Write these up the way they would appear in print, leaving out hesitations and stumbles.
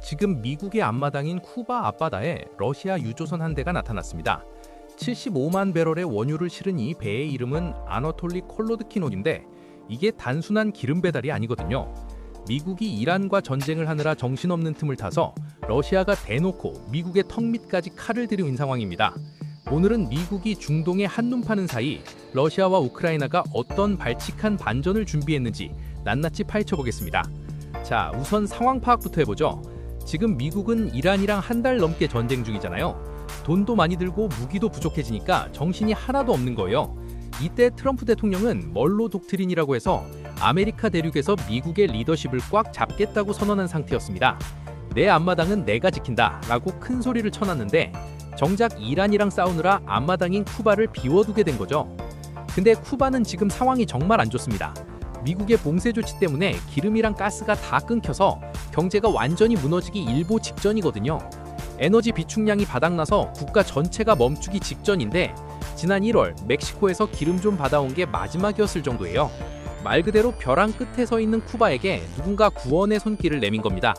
지금 미국의 앞마당인 쿠바 앞바다에 러시아 유조선 한 대가 나타났습니다. 75만 배럴의 원유를 실은 이 배의 이름은 아너톨리 콜로드키논인데 이게 단순한 기름 배달이 아니거든요. 미국이 이란과 전쟁을 하느라 정신없는 틈을 타서 러시아가 대놓고 미국의 턱 밑까지 칼을 들이민 상황입니다. 오늘은 미국이 중동에 한눈 파는 사이 러시아와 우크라이나가 어떤 발칙한 반전을 준비했는지 낱낱이 파헤쳐보겠습니다. 자, 우선 상황 파악부터 해보죠. 지금 미국은 이란이랑 한 달 넘게 전쟁 중이잖아요. 돈도 많이 들고 무기도 부족해지니까 정신이 하나도 없는 거예요. 이때 트럼프 대통령은 멀로 독트린이라고 해서 아메리카 대륙에서 미국의 리더십을 꽉 잡겠다고 선언한 상태였습니다. 내 앞마당은 내가 지킨다 라고 큰 소리를 쳐놨는데 정작 이란이랑 싸우느라 앞마당인 쿠바를 비워두게 된 거죠. 근데 쿠바는 지금 상황이 정말 안 좋습니다. 미국의 봉쇄 조치 때문에 기름이랑 가스가 다 끊겨서 경제가 완전히 무너지기 일보 직전이거든요. 에너지 비축량이 바닥나서 국가 전체가 멈추기 직전인데 지난 1월 멕시코에서 기름 좀 받아온 게 마지막이었을 정도예요. 말 그대로 벼랑 끝에 서 있는 쿠바에게 누군가 구원의 손길을 내민 겁니다.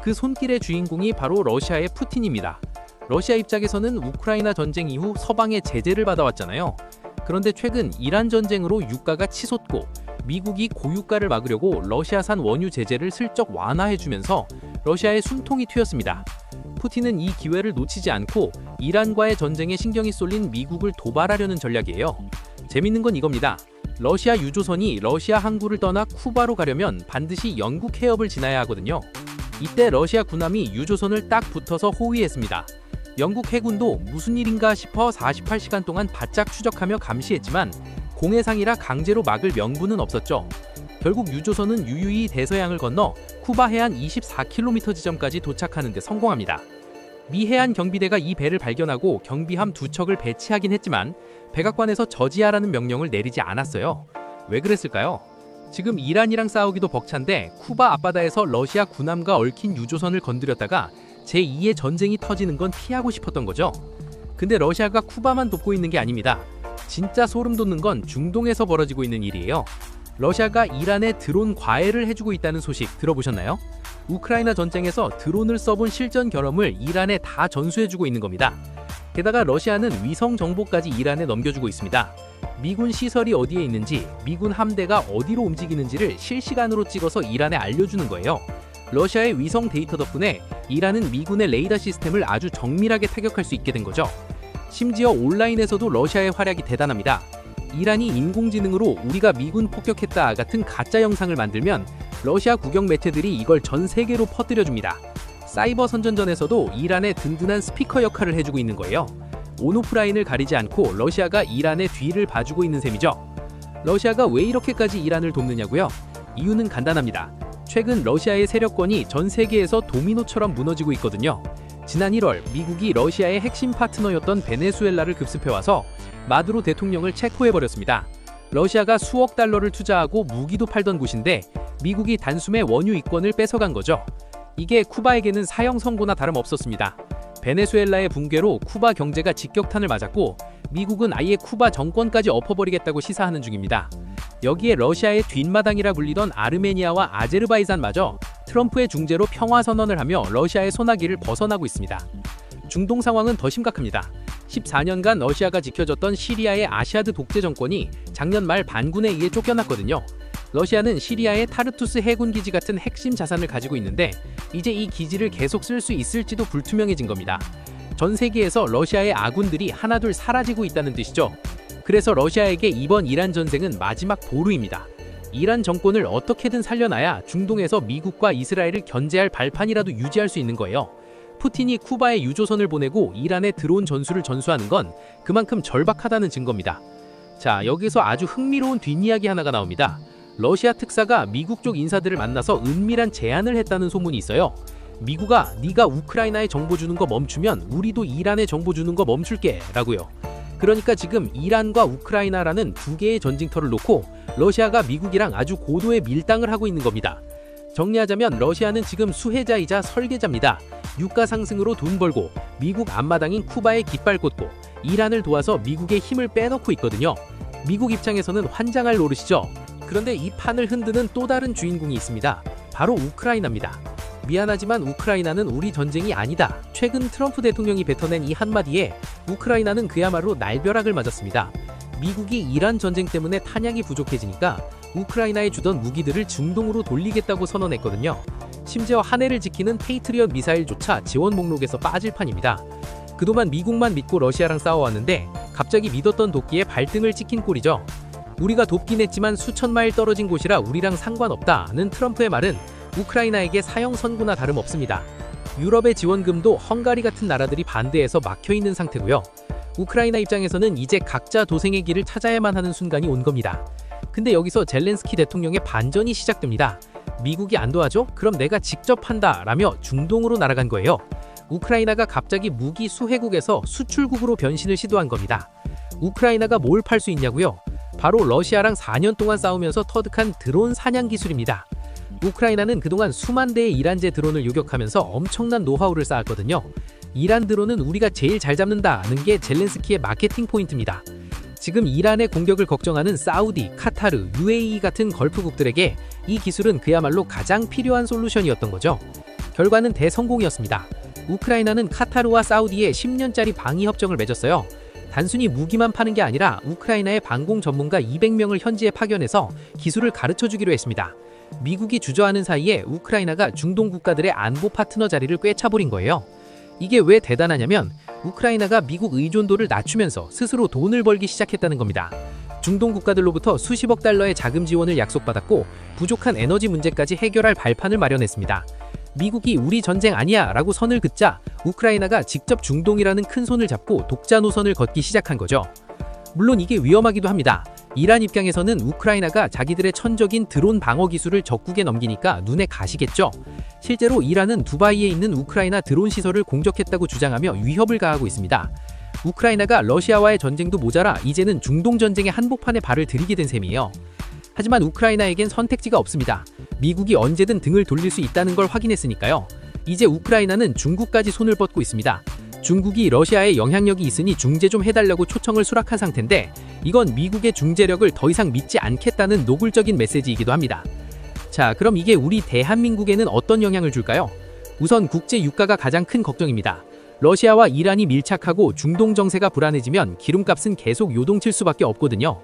그 손길의 주인공이 바로 러시아의 푸틴입니다. 러시아 입장에서는 우크라이나 전쟁 이후 서방의 제재를 받아왔잖아요. 그런데 최근 이란 전쟁으로 유가가 치솟고 미국이 고유가를 막으려고 러시아산 원유 제재를 슬쩍 완화해주면서 러시아의 숨통이 트였습니다. 푸틴은 이 기회를 놓치지 않고 이란과의 전쟁에 신경이 쏠린 미국을 도발하려는 전략이에요. 재밌는 건 이겁니다. 러시아 유조선이 러시아 항구를 떠나 쿠바로 가려면 반드시 영국 해협을 지나야 하거든요. 이때 러시아 군함이 유조선을 딱 붙어서 호위했습니다. 영국 해군도 무슨 일인가 싶어 48시간 동안 바짝 추적하며 감시했지만 공해상이라 강제로 막을 명분은 없었죠. 결국 유조선은 유유히 대서양을 건너 쿠바 해안 24km 지점까지 도착하는 데 성공합니다. 미 해안 경비대가 이 배를 발견하고 경비함 2척을 배치하긴 했지만 백악관에서 저지하라는 명령을 내리지 않았어요. 왜 그랬을까요? 지금 이란이랑 싸우기도 벅찬데 쿠바 앞바다에서 러시아 군함과 얽힌 유조선을 건드렸다가 제2의 전쟁이 터지는 건 피하고 싶었던 거죠. 근데 러시아가 쿠바만 돕고 있는 게 아닙니다. 진짜 소름 돋는 건 중동에서 벌어지고 있는 일이에요. 러시아가 이란에 드론 과외를 해주고 있다는 소식 들어보셨나요? 우크라이나 전쟁에서 드론을 써본 실전 경험을 이란에 다 전수해주고 있는 겁니다. 게다가 러시아는 위성 정보까지 이란에 넘겨주고 있습니다. 미군 시설이 어디에 있는지, 미군 함대가 어디로 움직이는지를 실시간으로 찍어서 이란에 알려주는 거예요. 러시아의 위성 데이터 덕분에 이란은 미군의 레이더 시스템을 아주 정밀하게 타격할 수 있게 된 거죠. 심지어 온라인에서도 러시아의 활약이 대단합니다. 이란이 인공지능으로 우리가 미군 폭격했다 같은 가짜 영상을 만들면 러시아 국영 매체들이 이걸 전 세계로 퍼뜨려줍니다. 사이버 선전전에서도 이란의 든든한 스피커 역할을 해주고 있는 거예요. 온오프라인을 가리지 않고 러시아가 이란의 뒤를 봐주고 있는 셈이죠. 러시아가 왜 이렇게까지 이란을 돕느냐고요? 이유는 간단합니다. 최근 러시아의 세력권이 전 세계에서 도미노처럼 무너지고 있거든요. 지난 1월 미국이 러시아의 핵심 파트너였던 베네수엘라를 급습해와서 마두로 대통령을 체포해버렸습니다. 러시아가 수억 달러를 투자하고 무기도 팔던 곳인데 미국이 단숨에 원유 이권을 뺏어간 거죠. 이게 쿠바에게는 사형 선고나 다름없었습니다. 베네수엘라의 붕괴로 쿠바 경제가 직격탄을 맞았고 미국은 아예 쿠바 정권까지 엎어버리겠다고 시사하는 중입니다. 여기에 러시아의 뒷마당이라 불리던 아르메니아와 아제르바이잔마저 트럼프의 중재로 평화선언을 하며 러시아의 소나기를 벗어나고 있습니다. 중동 상황은 더 심각합니다. 14년간 러시아가 지켜줬던 시리아의 아시아드 독재 정권이 작년 말 반군에 의해 쫓겨났거든요. 러시아는 시리아의 타르투스 해군기지 같은 핵심 자산을 가지고 있는데 이제 이 기지를 계속 쓸 수 있을지도 불투명해진 겁니다. 전 세계에서 러시아의 아군들이 하나둘 사라지고 있다는 뜻이죠. 그래서 러시아에게 이번 이란 전쟁은 마지막 보루입니다. 이란 정권을 어떻게든 살려놔야 중동에서 미국과 이스라엘을 견제할 발판이라도 유지할 수 있는 거예요. 푸틴이 쿠바에 유조선을 보내고 이란에 드론 전술을 전수하는 건 그만큼 절박하다는 증거입니다. 자, 여기서 아주 흥미로운 뒷이야기 하나가 나옵니다. 러시아 특사가 미국 쪽 인사들을 만나서 은밀한 제안을 했다는 소문이 있어요. 미국아, 네가 우크라이나에 정보 주는 거 멈추면 우리도 이란에 정보 주는 거 멈출게 라고요. 그러니까 지금 이란과 우크라이나라는 두 개의 전쟁터를 놓고 러시아가 미국이랑 아주 고도의 밀당을 하고 있는 겁니다. 정리하자면 러시아는 지금 수혜자이자 설계자입니다. 유가 상승으로 돈 벌고 미국 앞마당인 쿠바에 깃발 꽂고 이란을 도와서 미국의 힘을 빼놓고 있거든요. 미국 입장에서는 환장할 노릇이죠. 그런데 이 판을 흔드는 또 다른 주인공이 있습니다. 바로 우크라이나입니다. 미안하지만 우크라이나는 우리 전쟁이 아니다. 최근 트럼프 대통령이 뱉어낸 이 한마디에 우크라이나는 그야말로 날벼락을 맞았습니다. 미국이 이란 전쟁 때문에 탄약이 부족해지니까 우크라이나에 주던 무기들을 중동으로 돌리겠다고 선언했거든요. 심지어 한 해를 지키는 페이트리엇 미사일조차 지원 목록에서 빠질 판입니다. 그동안 미국만 믿고 러시아랑 싸워왔는데 갑자기 믿었던 도끼에 발등을 찍힌 꼴이죠. 우리가 돕긴 했지만 수천 마일 떨어진 곳이라 우리랑 상관없다는 트럼프의 말은 우크라이나에게 사형 선고나 다름없습니다. 유럽의 지원금도 헝가리 같은 나라들이 반대해서 막혀있는 상태고요. 우크라이나 입장에서는 이제 각자 도생의 길을 찾아야만 하는 순간이 온 겁니다. 근데 여기서 젤렌스키 대통령의 반전이 시작됩니다. 미국이 안 도와줘? 그럼 내가 직접 한다 라며 중동으로 날아간 거예요. 우크라이나가 갑자기 무기 수혜국에서 수출국으로 변신을 시도한 겁니다. 우크라이나가 뭘 팔 수 있냐고요? 바로 러시아랑 4년 동안 싸우면서 터득한 드론 사냥 기술입니다. 우크라이나는 그동안 수만 대의 이란제 드론을 요격하면서 엄청난 노하우를 쌓았거든요. 이란 드론은 우리가 제일 잘 잡는다는 게 젤렌스키의 마케팅 포인트입니다. 지금 이란의 공격을 걱정하는 사우디, 카타르, UAE 같은 걸프국들에게 이 기술은 그야말로 가장 필요한 솔루션이었던 거죠. 결과는 대성공이었습니다. 우크라이나는 카타르와 사우디에 10년짜리 방위 협정을 맺었어요. 단순히 무기만 파는 게 아니라 우크라이나의 방공 전문가 200명을 현지에 파견해서 기술을 가르쳐주기로 했습니다. 미국이 주저하는 사이에 우크라이나가 중동 국가들의 안보 파트너 자리를 꿰차버린 거예요. 이게 왜 대단하냐면 우크라이나가 미국 의존도를 낮추면서 스스로 돈을 벌기 시작했다는 겁니다. 중동 국가들로부터 수십억 달러의 자금 지원을 약속받았고 부족한 에너지 문제까지 해결할 발판을 마련했습니다. 미국이 우리 전쟁 아니야 라고 선을 긋자 우크라이나가 직접 중동이라는 큰 손을 잡고 독자 노선을 걷기 시작한 거죠. 물론 이게 위험하기도 합니다. 이란 입장에서는 우크라이나가 자기들의 천적인 드론 방어 기술을 적국에 넘기니까 눈에 가시겠죠. 실제로 이란은 두바이에 있는 우크라이나 드론 시설을 공격했다고 주장하며 위협을 가하고 있습니다. 우크라이나가 러시아와의 전쟁도 모자라 이제는 중동 전쟁의 한복판에 발을 들이게 된 셈이에요. 하지만 우크라이나에겐 선택지가 없습니다. 미국이 언제든 등을 돌릴 수 있다는 걸 확인했으니까요. 이제 우크라이나는 중국까지 손을 뻗고 있습니다. 중국이 러시아에 영향력이 있으니 중재 좀 해달라고 초청을 수락한 상태인데 이건 미국의 중재력을 더 이상 믿지 않겠다는 노골적인 메시지이기도 합니다. 자, 그럼 이게 우리 대한민국에는 어떤 영향을 줄까요? 우선 국제 유가가 가장 큰 걱정입니다. 러시아와 이란이 밀착하고 중동 정세가 불안해지면 기름값은 계속 요동칠 수밖에 없거든요.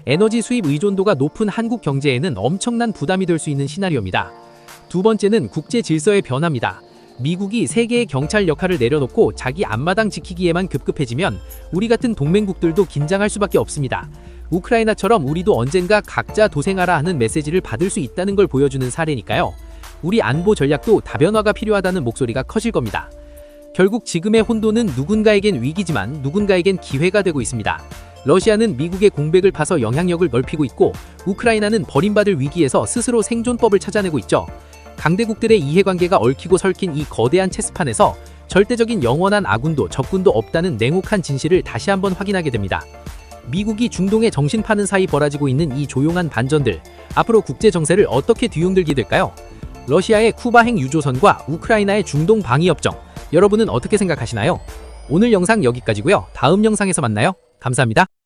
에너지 수입 의존도가 높은 한국 경제에는 엄청난 부담이 될 수 있는 시나리오입니다. 두 번째는 국제 질서의 변화입니다. 미국이 세계의 경찰 역할을 내려놓고 자기 앞마당 지키기에만 급급해지면 우리 같은 동맹국들도 긴장할 수밖에 없습니다. 우크라이나처럼 우리도 언젠가 각자 도생하라 하는 메시지를 받을 수 있다는 걸 보여주는 사례니까요. 우리 안보 전략도 다변화가 필요하다는 목소리가 커질 겁니다. 결국 지금의 혼돈은 누군가에겐 위기지만 누군가에겐 기회가 되고 있습니다. 러시아는 미국의 공백을 파서 영향력을 넓히고 있고 우크라이나는 버림받을 위기에서 스스로 생존법을 찾아내고 있죠. 강대국들의 이해관계가 얽히고 설킨 이 거대한 체스판에서 절대적인 영원한 아군도 적군도 없다는 냉혹한 진실을 다시 한번 확인하게 됩니다. 미국이 중동에 정신 파는 사이 벌어지고 있는 이 조용한 반전들, 앞으로 국제 정세를 어떻게 뒤흔들게 될까요? 러시아의 쿠바행 유조선과 우크라이나의 중동 방위협정, 여러분은 어떻게 생각하시나요? 오늘 영상 여기까지고요. 다음 영상에서 만나요. 감사합니다.